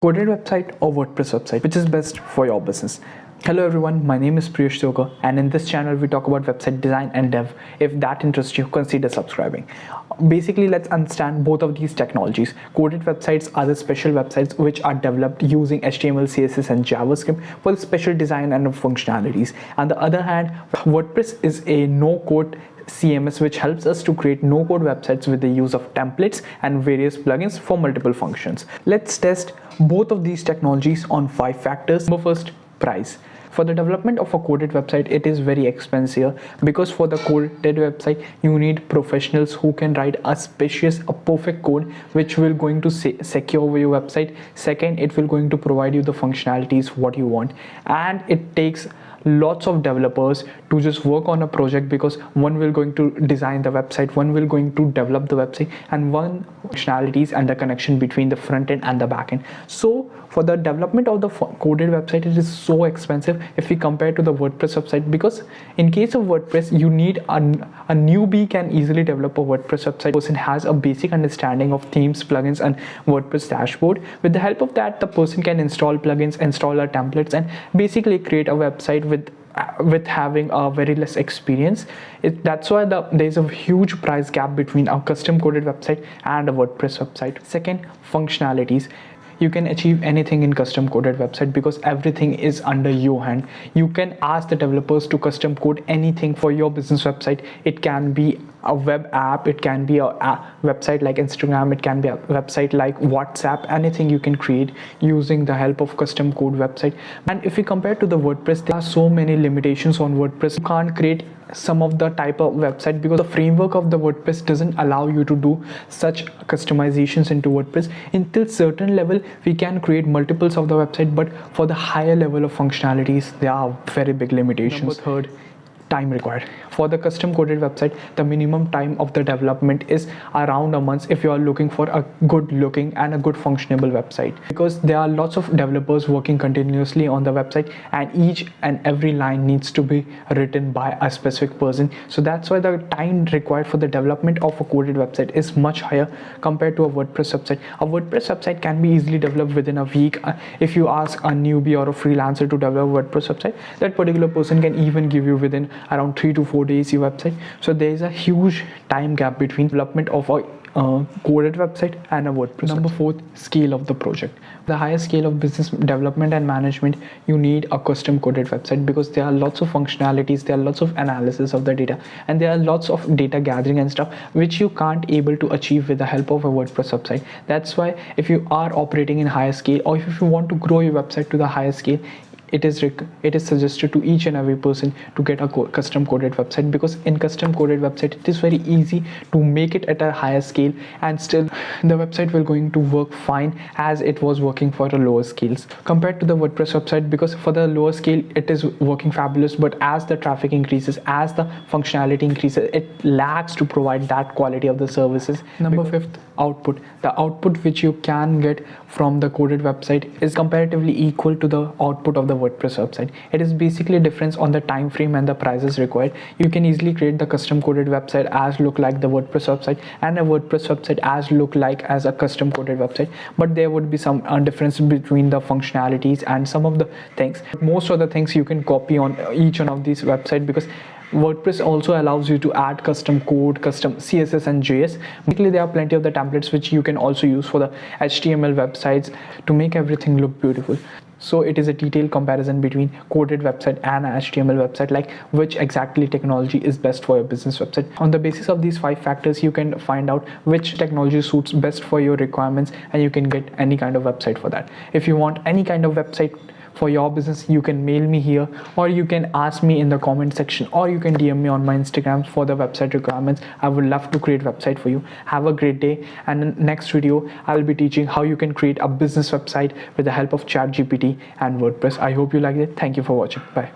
Coded website or WordPress website, which is best for your business? Hello everyone, my name is Priyash Soka, and in this channel we talk about website design and dev. If that interests you, consider subscribing. Basically, let's understand both of these technologies. Coded websites are the special websites which are developed using HTML, CSS and JavaScript for the special design and functionalities. On the other hand, WordPress is a no-code CMS which helps us to create no-code websites with the use of templates and various plugins for multiple functions. Let's test both of these technologies on 5 factors. Number first, price. For the development of a coded website, it is very expensive because for the coded website, you need professionals who can write a perfect code which will going to secure your website. Second, it will going to provide you the functionalities what you want, and it takes lots of developers to just work on a project because one will going to design the website, one will going to develop the website, and one functionalities and the connection between the front end and the back end. So for the development of the coded website, it is so expensive if we compare to the WordPress website, because in case of WordPress, you need a newbie can easily develop a WordPress website. The person has a basic understanding of themes, plugins and WordPress dashboard. With the help of that, the person can install plugins, install our templates, and basically create a website with having a very less experience. That's why there's a huge price gap between a custom coded website and a WordPress website. Second, functionalities. You can achieve anything in custom coded website because everything is under your hand. You can ask the developers to custom code anything for your business website. It can be a web app, it can be a website like Instagram, it can be a website like WhatsApp. Anything you can create using the help of custom code website. And if we compare to the WordPress, there are so many limitations on WordPress. You can't create some of the type of website because the framework of the WordPress doesn't allow you to do such customizations into WordPress. Until certain level, we can create multiples of the website, but for the higher level of functionalities, there are very big limitations. Number third, time required. For the custom coded website, the minimum time of the development is around a month if you are looking for a good looking and a good functionable website, because there are lots of developers working continuously on the website and each and every line needs to be written by a specific person. So that's why the time required for the development of a coded website is much higher compared to a WordPress website. A WordPress website can be easily developed within a week. If you ask a newbie or a freelancer to develop a WordPress website, that particular person can even give you within around 3 to 4 days your website. So there is a huge time gap between development of a coded website and a WordPress. Number fourth, scale of the project. The higher scale of business development and management, you need a custom coded website because there are lots of functionalities, there are lots of analysis of the data, and there are lots of data gathering and stuff which you can't able to achieve with the help of a WordPress website. That's why if you are operating in higher scale, or if you want to grow your website to the higher scale, it is suggested to each and every person to get a custom coded website, because in custom coded website it is very easy to make it at a higher scale and still the website will going to work fine as it was working for the lower scales compared to the WordPress website, because for the lower scale it is working fabulous, but as the traffic increases, as the functionality increases, it lacks to provide that quality of the services. Number fifth, output. The output which you can get from the coded website is comparatively equal to the output of the WordPress website. It is basically a difference on the time frame and the prices required. You can easily create the custom coded website as look like the WordPress website, and a WordPress website as look like as a custom coded website, but there would be some difference between the functionalities and some of the things. Most of the things you can copy on each one of these websites, because WordPress also allows you to add custom code, custom CSS and JS. Basically, there are plenty of the templates which you can also use for the HTML websites to make everything look beautiful. So it is a detailed comparison between coded website and an HTML website, like which exactly technology is best for your business website. On the basis of these 5 factors, you can find out which technology suits best for your requirements, and you can get any kind of website for that. If you want any kind of website for your business, you can mail me here, or you can ask me in the comment section, or you can DM me on my Instagram for the website requirements. I would love to create website for you. Have a great day, and in the next video I will be teaching how you can create a business website with the help of ChatGPT and WordPress. I hope you like it. Thank you for watching. Bye.